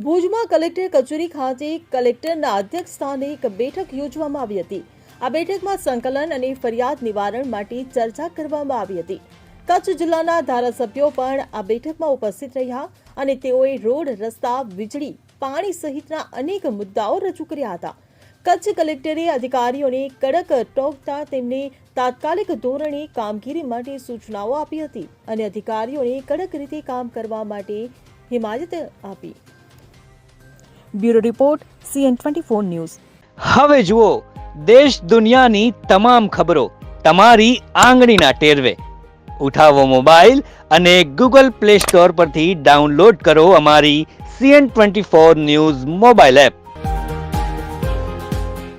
ભુજમાં કલેક્ટર કચેરી ખાતે કલેક્ટરના અધ્યક્ષસ્થાને એક બેઠક યોજવામાં આવી હતી। આ બેઠકમાં સંકલન અને ફરિયાદ નિવારણ માટે ચર્ચા કરવામાં આવી હતી। કચ્છ જિલ્લાના ધારાસભ્યો પણ આ બેઠકમાં ઉપસ્થિત રહ્યા અને તેઓએ રોડ, રસ્તા, વીજળી, પાણી સહિતના અનેક મુદ્દાઓ રજૂ કર્યા હતા। કચ્છ કલેક્ટરે અધિકારીઓને કડક ટોકતા તેમને તાત્કાલિક ધોરણે કામગીરી માટે સૂચનાઓ આપી હતી અને અધિકારીઓને કડક રીતે કામ કરવા માટે હિમાયત આપી। Bureau report CN24 news. હવે જુઓ દેશ દુનિયાની તમામ ખબરો તમારી આંગળીના ટેરવે। ઉઠાવો મોબાઈલ અને Google Play Store પરથી ડાઉનલોડ કરો અમારી CN24 ન્યૂઝ મોબાઈલ એપ।